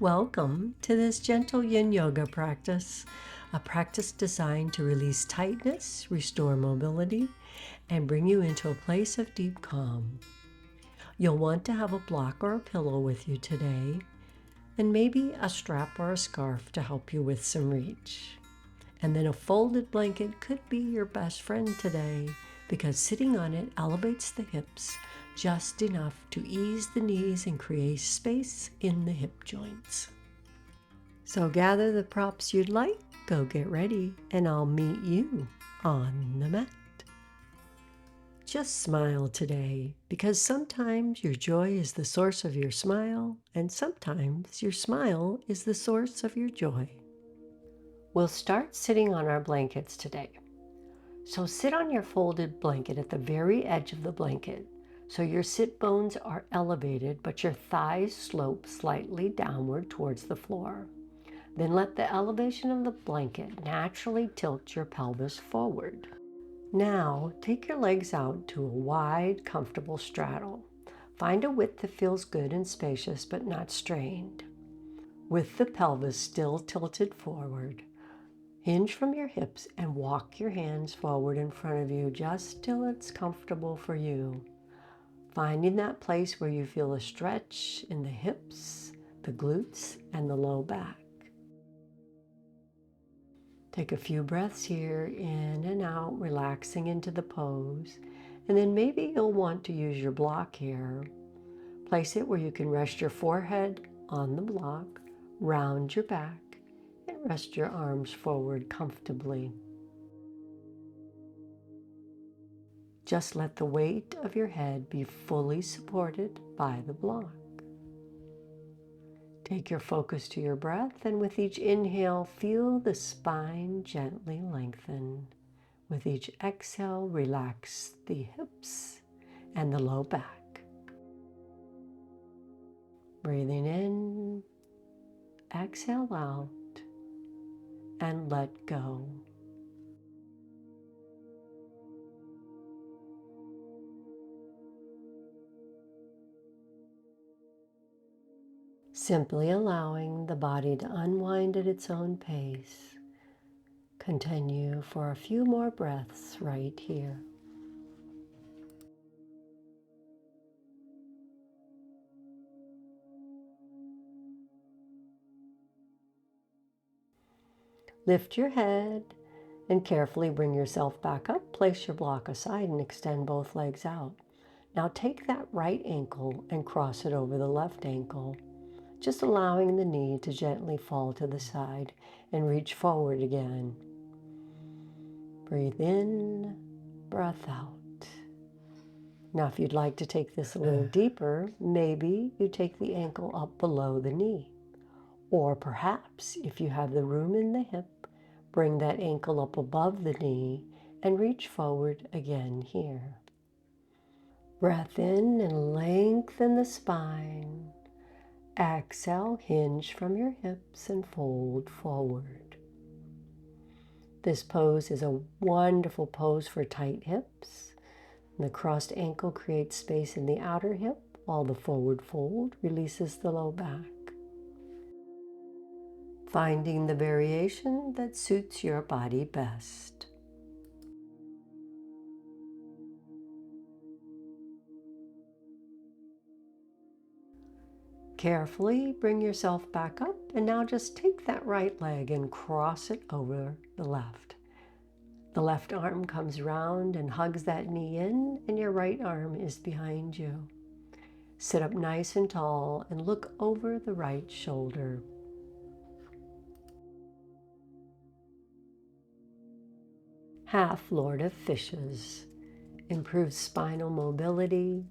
Welcome to this gentle yin yoga practice, a practice designed to release tightness, restore mobility, and bring you into a place of deep calm. You'll want to have a block or a pillow with you today, and maybe a strap or a scarf to help you with some reach. And then a folded blanket could be your best friend today because sitting on it elevates the hips just enough to ease the knees and create space in the hip joints. So gather the props you'd like, go get ready, and I'll meet you on the mat. Just smile today, because sometimes your joy is the source of your smile, and sometimes your smile is the source of your joy. We'll start sitting on our blankets today. So sit on your folded blanket at the very edge of the blanket, so your sit bones are elevated, but your thighs slope slightly downward towards the floor. Then let the elevation of the blanket naturally tilt your pelvis forward. Now, take your legs out to a wide, comfortable straddle. Find a width that feels good and spacious, but not strained. With the pelvis still tilted forward, hinge from your hips and walk your hands forward in front of you just till it's comfortable for you. Finding that place where you feel a stretch in the hips, the glutes, and the low back. Take a few breaths here, in and out, relaxing into the pose. And then maybe you'll want to use your block here. Place it where you can rest your forehead on the block, round your back, and rest your arms forward comfortably. Just let the weight of your head be fully supported by the block. Take your focus to your breath, and with each inhale, feel the spine gently lengthen. With each exhale, relax the hips and the low back. Breathing in, exhale out, and let go. Simply allowing the body to unwind at its own pace. Continue for a few more breaths right here. Lift your head and carefully bring yourself back up. Place your block aside and extend both legs out. Now take that right ankle and cross it over the left ankle, just allowing the knee to gently fall to the side and reach forward again. Breathe in, breath out. Now, if you'd like to take this a little deeper, maybe you take the ankle up below the knee. Or perhaps, if you have the room in the hip, bring that ankle up above the knee and reach forward again here. Breath in and lengthen the spine. Exhale, hinge from your hips and fold forward. This pose is a wonderful pose for tight hips. The crossed ankle creates space in the outer hip, while the forward fold releases the low back. Finding the variation that suits your body best. Carefully bring yourself back up, and now just take that right leg and cross it over the left. The left arm comes round and hugs that knee in, and your right arm is behind you. Sit up nice and tall and look over the right shoulder. Half Lord of Fishes. Improves spinal mobility,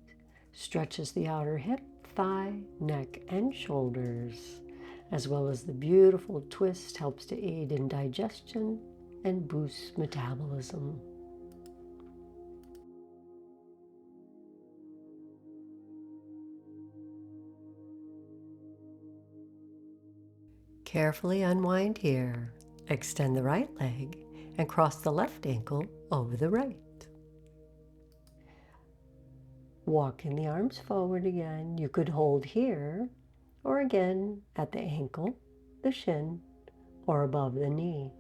stretches the outer hip, thigh, neck, and shoulders, as well as the beautiful twist helps to aid in digestion and boosts metabolism. Carefully unwind here. Extend the right leg and cross the left ankle over the right. Walking the arms forward again. You could hold here, or again at the ankle, the shin, or above the knee,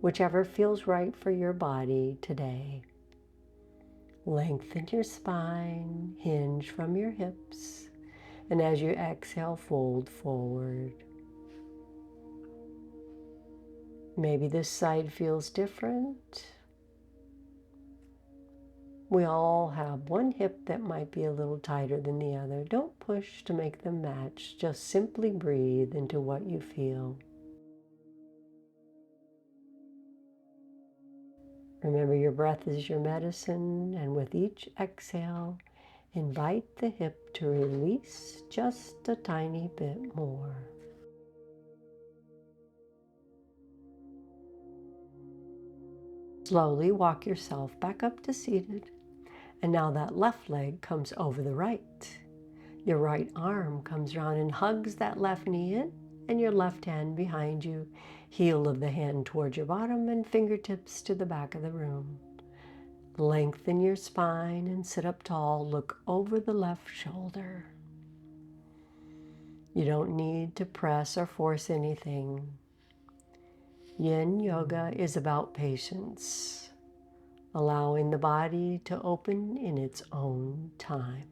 whichever feels right for your body today. Lengthen your spine, hinge from your hips, and as you exhale, fold forward. Maybe this side feels different. We all have one hip that might be a little tighter than the other. Don't push to make them match. Just simply breathe into what you feel. Remember, your breath is your medicine, and with each exhale, invite the hip to release just a tiny bit more. Slowly walk yourself back up to seated, and now that left leg comes over the right. Your right arm comes around and hugs that left knee in, and your left hand behind you, heel of the hand towards your bottom and fingertips to the back of the room. Lengthen your spine and sit up tall. Look over the left shoulder. You don't need to press or force anything. Yin yoga is about patience, allowing the body to open in its own time.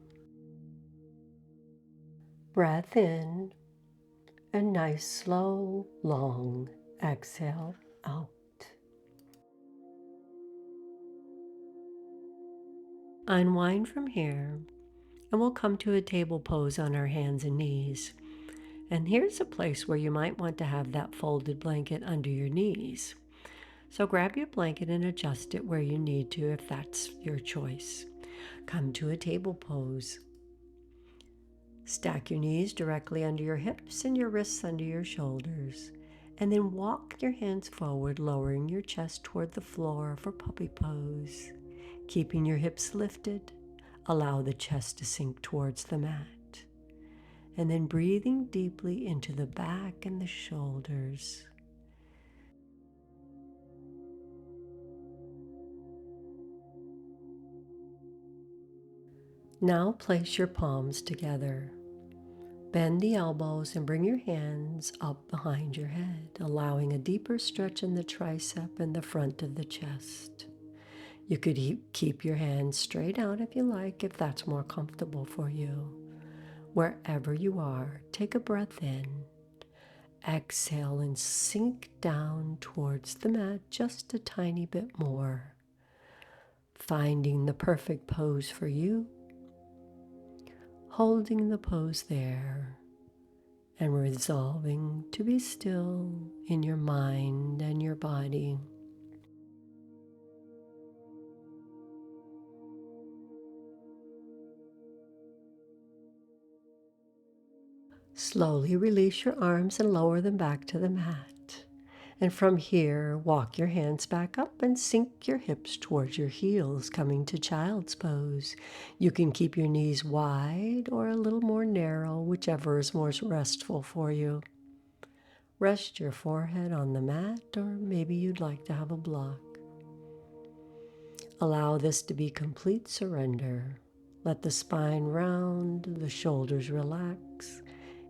Breath in, a nice, slow, long exhale out. Unwind from here, and we'll come to a table pose on our hands and knees. And here's a place where you might want to have that folded blanket under your knees. So grab your blanket and adjust it where you need to if that's your choice. Come to a table pose. Stack your knees directly under your hips and your wrists under your shoulders. And then walk your hands forward, lowering your chest toward the floor for puppy pose. Keeping your hips lifted, allow the chest to sink towards the mat. And then breathing deeply into the back and the shoulders. Now place your palms together. Bend the elbows and bring your hands up behind your head, allowing a deeper stretch in the tricep and the front of the chest. You could keep your hands straight out if you like, if that's more comfortable for you. Wherever you are, take a breath in. Exhale and sink down towards the mat just a tiny bit more. Finding the perfect pose for you. Holding the pose there. And resolving to be still in your mind and your body. Slowly release your arms and lower them back to the mat. And from here, walk your hands back up and sink your hips towards your heels, coming to child's pose. You can keep your knees wide or a little more narrow, whichever is more restful for you. Rest your forehead on the mat, or maybe you'd like to have a block. Allow this to be complete surrender. Let the spine round, the shoulders relax,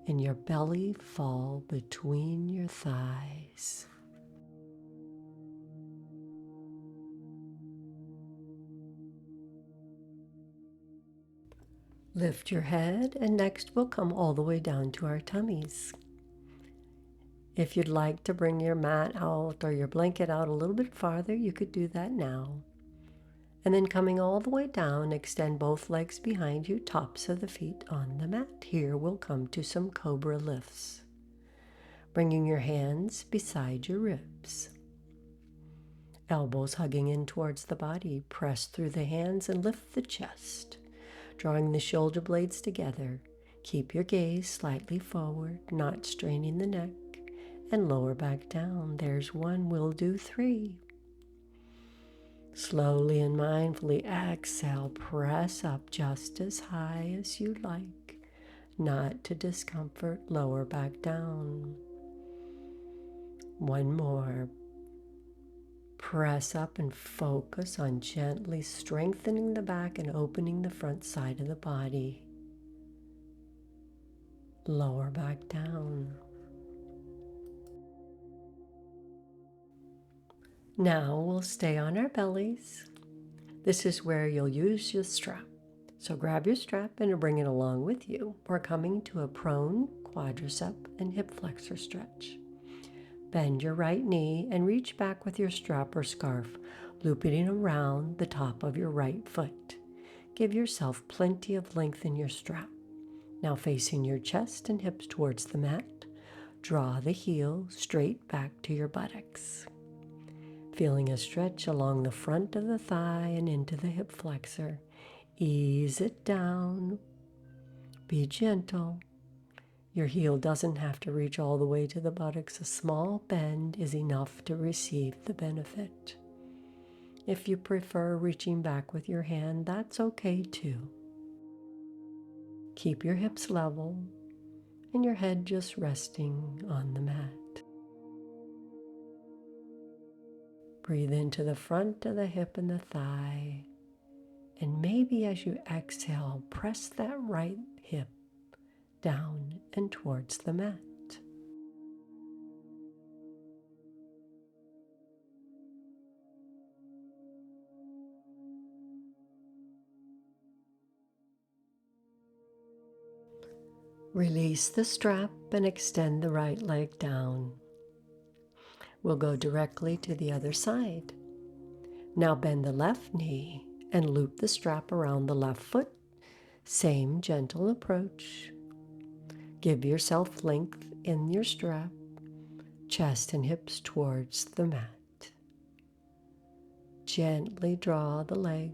and your belly fall between your thighs. Lift your head, and next we'll come all the way down to our tummies. If you'd like to bring your mat out or your blanket out a little bit farther, you could do that now. And then coming all the way down, extend both legs behind you, tops of the feet on the mat. Here we'll come to some cobra lifts. Bringing your hands beside your ribs. Elbows hugging in towards the body. Press through the hands and lift the chest. Drawing the shoulder blades together. Keep your gaze slightly forward, not straining the neck. And lower back down. There's one, we'll do 3. Slowly and mindfully exhale, press up just as high as you like. Not to discomfort, lower back down. One more. Press up and focus on gently strengthening the back and opening the front side of the body. Lower back down. Now we'll stay on our bellies. This is where you'll use your strap. So grab your strap and bring it along with you. We're coming to a prone quadricep and hip flexor stretch. Bend your right knee and reach back with your strap or scarf, looping around the top of your right foot. Give yourself plenty of length in your strap. Now facing your chest and hips towards the mat, draw the heel straight back to your buttocks. Feeling a stretch along the front of the thigh and into the hip flexor. Ease it down. Be gentle. Your heel doesn't have to reach all the way to the buttocks. A small bend is enough to receive the benefit. If you prefer reaching back with your hand, that's okay too. Keep your hips level and your head just resting on the mat. Breathe into the front of the hip and the thigh. And maybe as you exhale, press that right hip down and towards the mat. Release the strap and extend the right leg down. We'll go directly to the other side. Now bend the left knee and loop the strap around the left foot. Same gentle approach. Give yourself length in your strap, chest and hips towards the mat. Gently draw the leg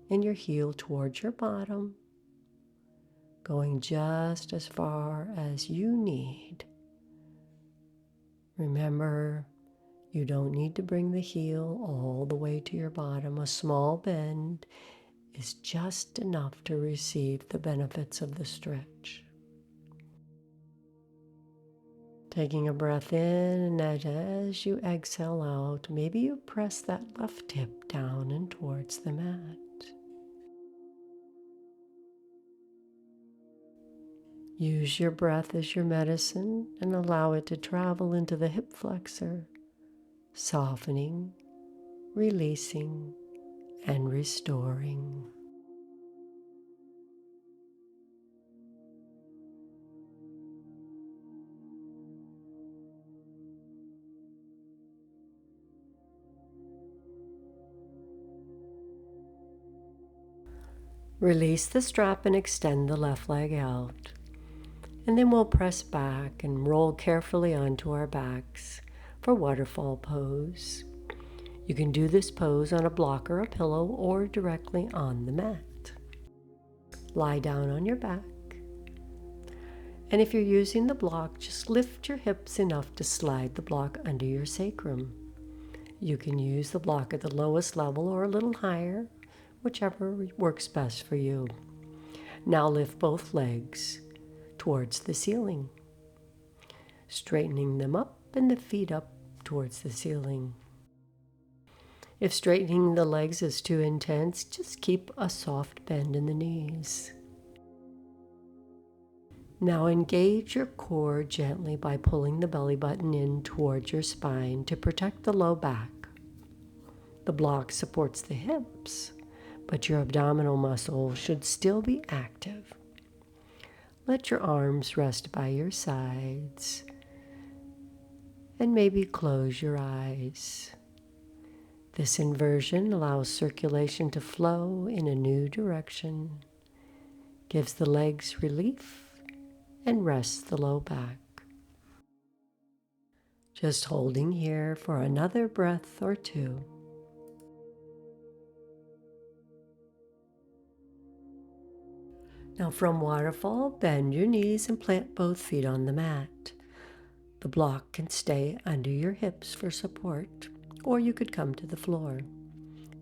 and your heel towards your bottom, going just as far as you need. Remember, you don't need to bring the heel all the way to your bottom. A small bend is just enough to receive the benefits of the stretch. Taking a breath in, and as you exhale out, maybe you press that left hip down and towards the mat. Use your breath as your medicine and allow it to travel into the hip flexor, softening, releasing, and restoring. Release the strap and extend the left leg out. And then we'll press back and roll carefully onto our backs for waterfall pose. You can do this pose on a block or a pillow or directly on the mat. Lie down on your back. And if you're using the block, just lift your hips enough to slide the block under your sacrum. You can use the block at the lowest level or a little higher, whichever works best for you. Now lift both legs towards the ceiling, straightening them up and the feet up towards the ceiling. If straightening the legs is too intense, just keep a soft bend in the knees. Now engage your core gently by pulling the belly button in towards your spine to protect the low back. The block supports the hips, but your abdominal muscle should still be active. Let your arms rest by your sides and maybe close your eyes. This inversion allows circulation to flow in a new direction, gives the legs relief, and rests the low back. Just holding here for another breath or two. Now from waterfall, bend your knees and plant both feet on the mat. The block can stay under your hips for support, or you could come to the floor.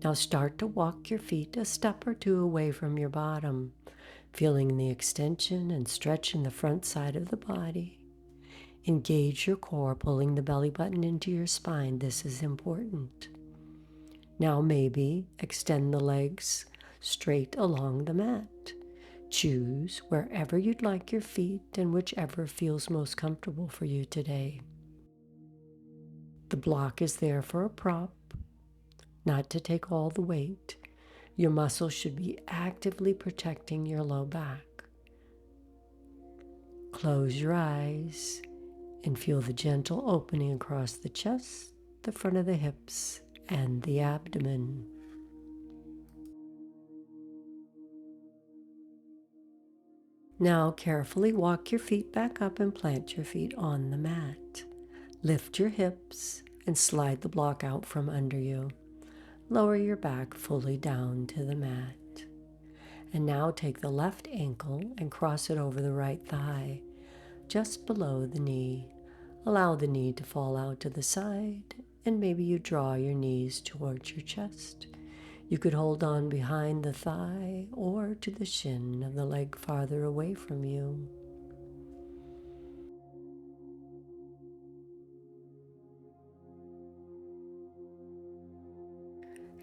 Now start to walk your feet a step or two away from your bottom, feeling the extension and stretch in the front side of the body. Engage your core, pulling the belly button into your spine. This is important. Now maybe extend the legs straight along the mat. Choose wherever you'd like your feet and whichever feels most comfortable for you today. The block is there for a prop, not to take all the weight. Your muscles should be actively protecting your low back. Close your eyes and feel the gentle opening across the chest, the front of the hips, and the abdomen. Now carefully walk your feet back up and plant your feet on the mat. Lift your hips and slide the block out from under you. Lower your back fully down to the mat. And now take the left ankle and cross it over the right thigh, just below the knee. Allow the knee to fall out to the side, and maybe you draw your knees towards your chest. You could hold on behind the thigh or to the shin of the leg farther away from you.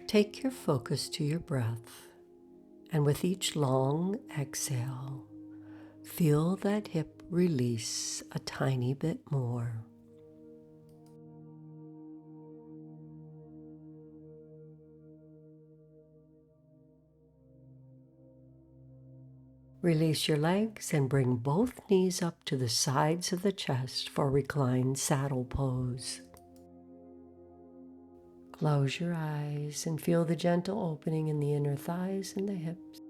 Take your focus to your breath, and with each long exhale, feel that hip release a tiny bit more. Release your legs and bring both knees up to the sides of the chest for reclined saddle pose. Close your eyes and feel the gentle opening in the inner thighs and the hips.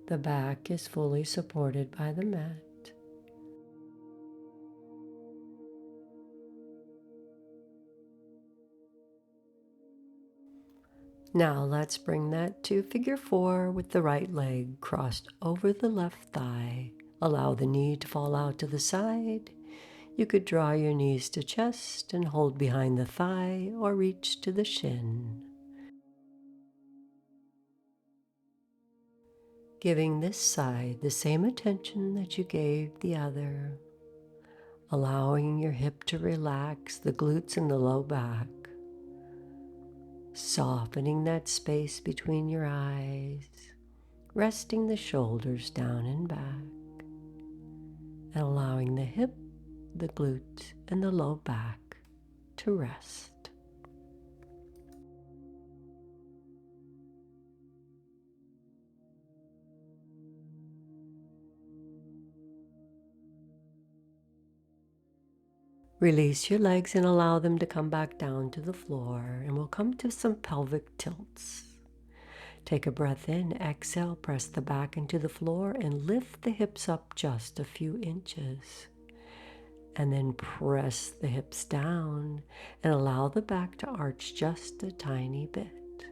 The back is fully supported by the mat. Now let's bring that to figure 4 with the right leg crossed over the left thigh. Allow the knee to fall out to the side. You could draw your knees to chest and hold behind the thigh or reach to the shin. Giving this side the same attention that you gave the other. Allowing your hip to relax, the glutes and the low back. Softening that space between your eyes, resting the shoulders down and back, and allowing the hip, the glute, and the low back to rest. Release your legs and allow them to come back down to the floor, and we'll come to some pelvic tilts. Take a breath in, exhale, press the back into the floor and lift the hips up just a few inches. And then press the hips down and allow the back to arch just a tiny bit.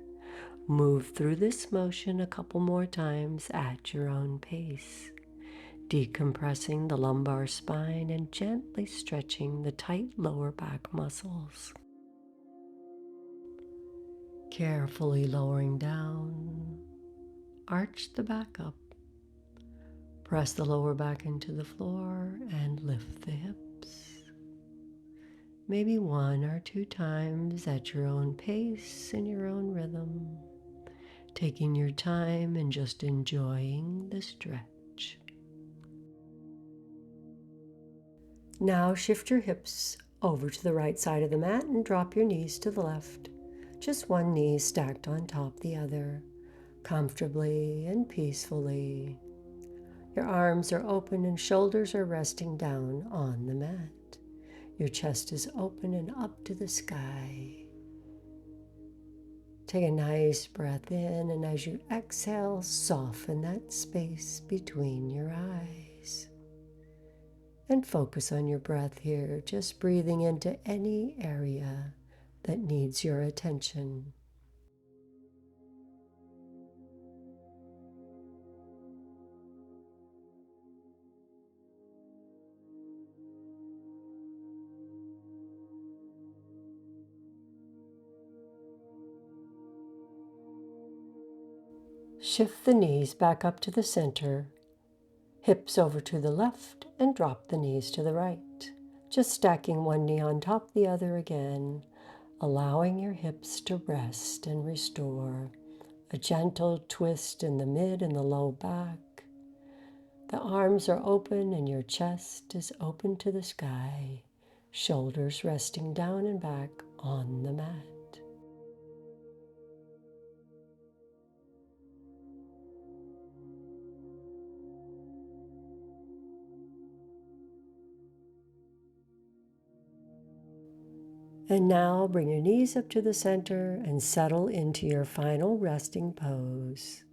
Move through this motion a couple more times at your own pace, decompressing the lumbar spine and gently stretching the tight lower back muscles. Carefully lowering down, arch the back up, press the lower back into the floor and lift the hips. Maybe 1 or 2 times at your own pace and your own rhythm, taking your time and just enjoying the stretch. Now shift your hips over to the right side of the mat and drop your knees to the left. Just one knee stacked on top the other, comfortably and peacefully. Your arms are open and shoulders are resting down on the mat. Your chest is open and up to the sky. Take a nice breath in, and as you exhale, soften that space between your eyes. And focus on your breath here, just breathing into any area that needs your attention. Shift the knees back up to the center, hips over to the left, and drop the knees to the right. Just stacking one knee on top of the other again, allowing your hips to rest and restore A gentle twist in the mid and the low back. The arms are open and your chest is open to the sky, shoulders resting down and back on the mat. And now bring your knees up to the center and settle into your final resting pose.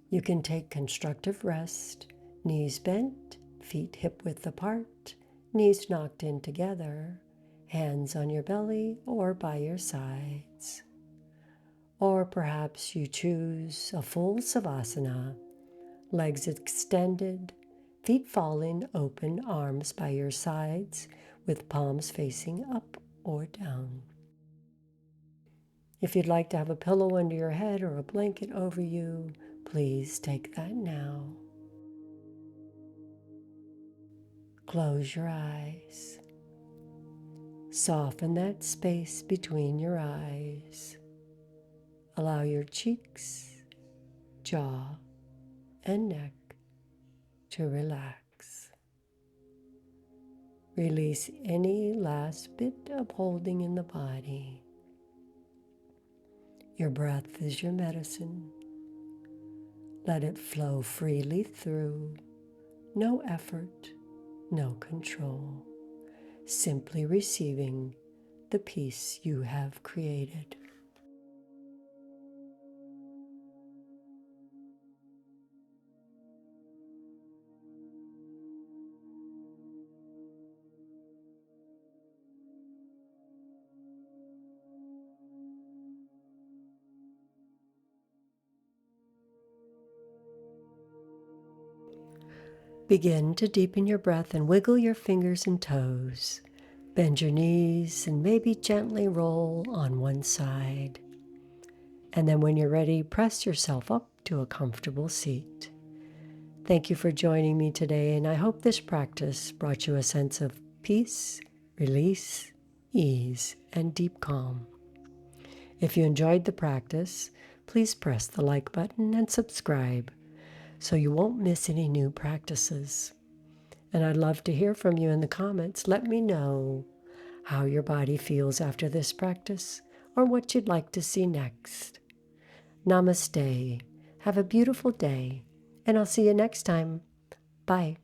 You can take constructive rest, knees bent, feet hip width apart, knees knocked in together, hands on your belly or by your sides. Or perhaps you choose a full savasana, legs extended, feet falling open, arms by your sides with palms facing up or down. If you'd like to have a pillow under your head or a blanket over you, please take that now. Close your eyes. Soften that space between your eyes. Allow your cheeks, jaw, and neck to relax. Release any last bit of holding in the body. Your breath is your medicine. Let it flow freely through. No effort, no control. Simply receiving the peace you have created. Begin to deepen your breath and wiggle your fingers and toes. Bend your knees and maybe gently roll on one side. And then when you're ready, press yourself up to a comfortable seat. Thank you for joining me today, and I hope this practice brought you a sense of peace, release, ease, and deep calm. If you enjoyed the practice, please press the like button and subscribe so you won't miss any new practices. And I'd love to hear from you in the comments. Let me know how your body feels after this practice or what you'd like to see next. Namaste. Have a beautiful day, and I'll see you next time. Bye.